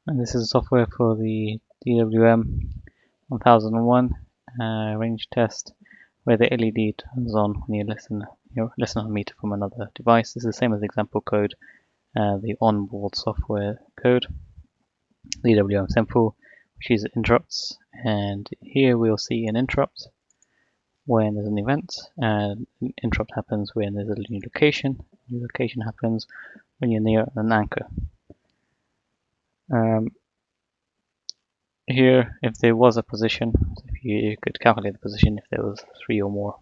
And this is software for the DWM 1001 range test, where the LED turns on when you listen on a meter from another device. This is the same as the example code, the onboard software code, DWM simple, which is interrupts. And here we'll see an interrupt when there's an event, and an interrupt happens when there's a new location. New location happens when you're near an anchor. Here, if there was a position, if you could calculate the position if there was 3 or more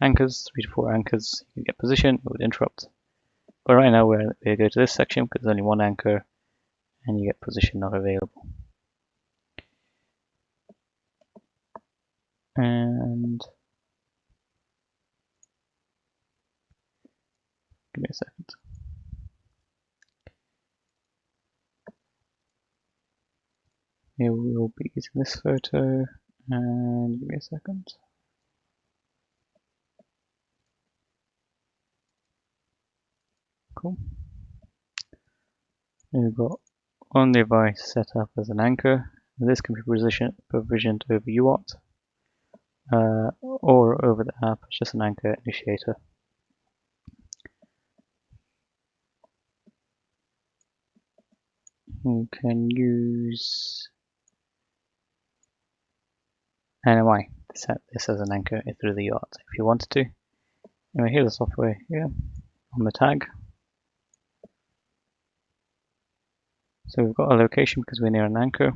anchors, 3 to 4 anchors, you could get position, it would interrupt. But right now we're going to go to this section because there's only one anchor and you get position not available. And give me a second. Here we will be using this photo, and give me a second. Cool. We've got one device set up as an anchor. This can be provisioned over UART or over the app, it's just an anchor initiator. You can use NMI to set this as an anchor through the UART if you wanted to. Anyway, here's the software here on the tag. So we've got a location because we're near an anchor.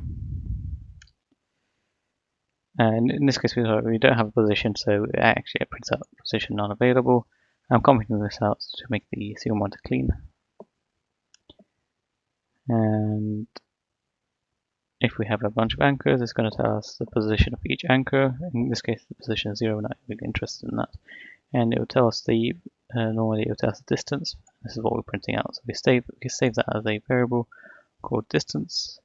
And in this case, we don't have a position, so it prints out position not available. I'm commenting this out to make the serial monitor clean. And if we have a bunch of anchors, it's going to tell us the position of each anchor. In this case, the position is 0, we're not really interested in that. And it will tell us normally it will tell us the distance. This is what we're printing out. So we save that as a variable called distance.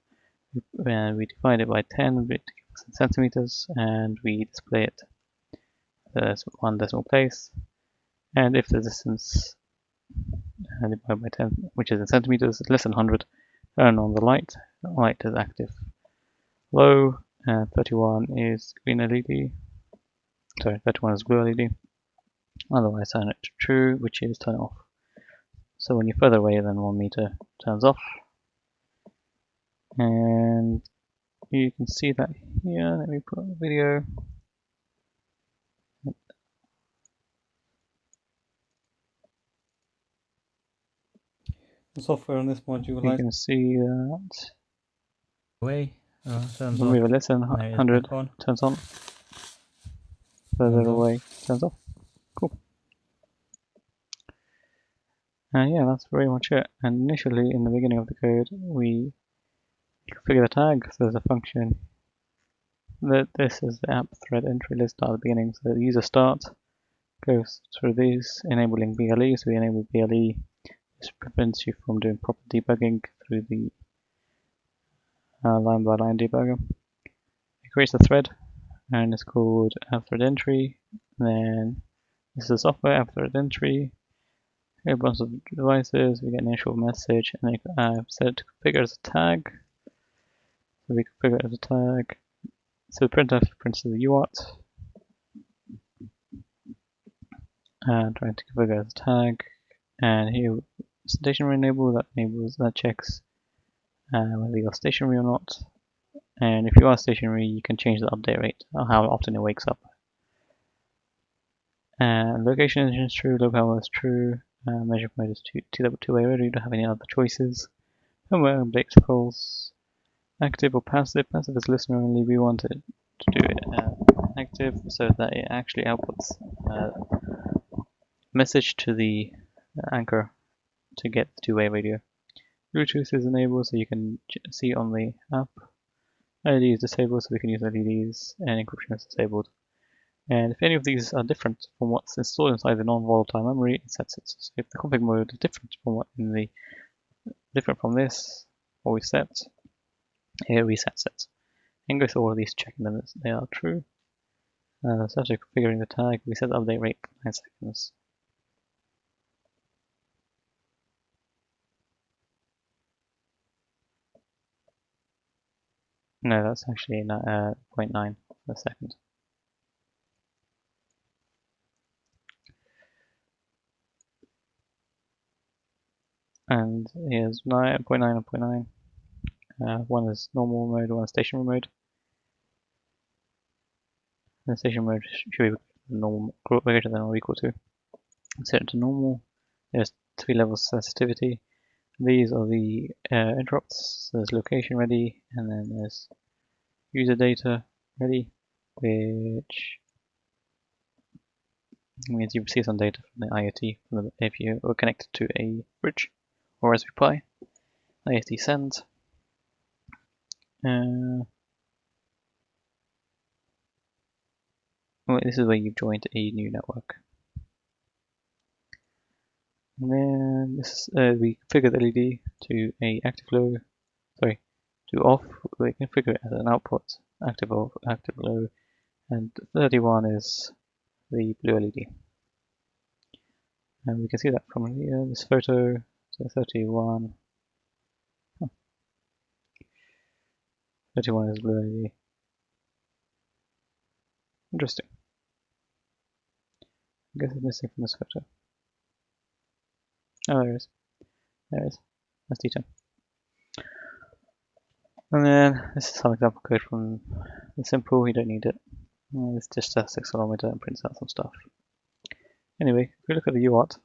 And we divide it by 10 to give us in centimeters, and we display it as one decimal place. And if the distance divided by 10, which is in centimeters, is less than 100, turn on the light. The light is active. Low, 31 is green LED. Sorry, 31 is blue LED. Otherwise, turn it to true, which is turn off. So when you're further away than 1 meter, it turns off. And you can see that here. Let me put on the video. The software on this module, you can see that. Away, turns When off. we listen, 100 turns on. Further away, turns off. Cool. Yeah, that's very much it. And initially, in the beginning of the code, we configure the tag. So there's a function. This is the app thread entry list at the beginning. So the user start goes through these, enabling BLE. So we enable BLE. This prevents you from doing proper debugging through the line by line debugger. It creates a thread, and it's called app thread entry. Then this is the software app thread entry. Here a bunch of devices, we get an initial message, and I've set it to configure as a tag. So we configure it as a tag. So the printf prints the UART. And trying to configure as a tag. And here stationary enable, that checks whether you're stationary or not. And if you are stationary, you can change the update rate, or how often it wakes up. And location engine is true, locale is true. Measure mode is two-way radio, you don't have any other choices. Firmware updates false. Active or passive. Passive is listener only. We want it to do it active so that it actually outputs a message to the anchor to get the two-way radio. Bluetooth is enabled so you can see on the app. LED is disabled so we can use LEDs, and encryption is disabled. And if any of these are different from what's installed inside the non-volatile memory, it sets it. So if the config mode is different from this, what we set, it resets it. And go through all of these, checking them as they are true. So after configuring the tag, we set the update rate for 9 seconds. No, that's actually 0.9 for a second. And here's 0.9 and 0.9. One is normal mode, one is stationary mode. And the stationary mode should be normal, greater than or equal to. Set it to normal. There's 3 levels of sensitivity. These are the interrupts. So there's location ready, and then there's user data ready, which means you receive some data from the IoT if you are connected to a bridge or Raspberry Pi. IoT sends. This is where you've joined a new network. And then this we configure the LED to a active low, to off. We configure it as an output, active off, active low, and 31 is the blue LED. And we can see that from here, this photo. So 31. 31 is blue LED. Interesting. I guess it's missing from this photo. Oh, there it is. There it is. That's D10. And then this is some example code from the simple. You don't need it. It's just a accelerometer and prints out some stuff. Anyway, if we look at the UART,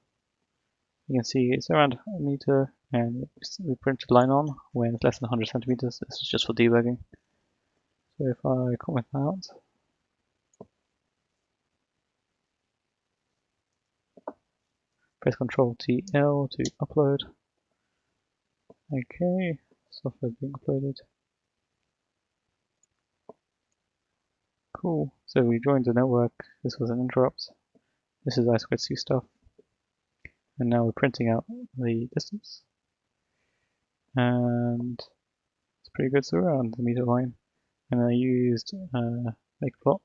you can see it's around a meter, and we print a line on when it's less than 100 centimeters. This is just for debugging. So if I comment out, press Ctrl TL to upload. Okay, software being uploaded. Cool. So we joined the network. This was an interrupt. This is I2C stuff. And now we're printing out the distance. And it's pretty good. So we're around the meter line. And I used make plot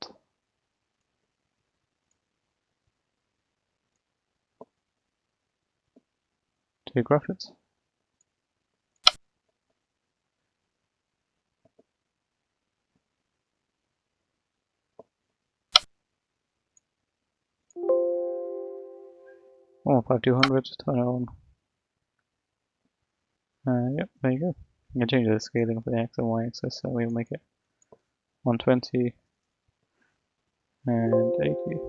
to graph it. Oh, 5200, turn it on. Yep, there you go. You can change the scaling of the X and Y axis, so we'll make it 120 and 80.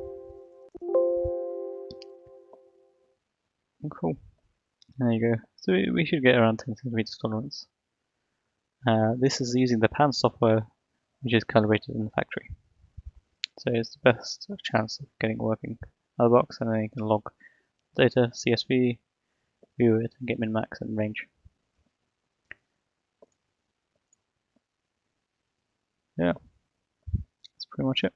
Cool. There you go. So we should get around 10 centimeters tolerance. This is using the PAN software, which is calibrated in the factory. So it's the best chance of getting working out of the box, and then you can log data, CSV, view it, and get min max and range. Yeah, that's pretty much it.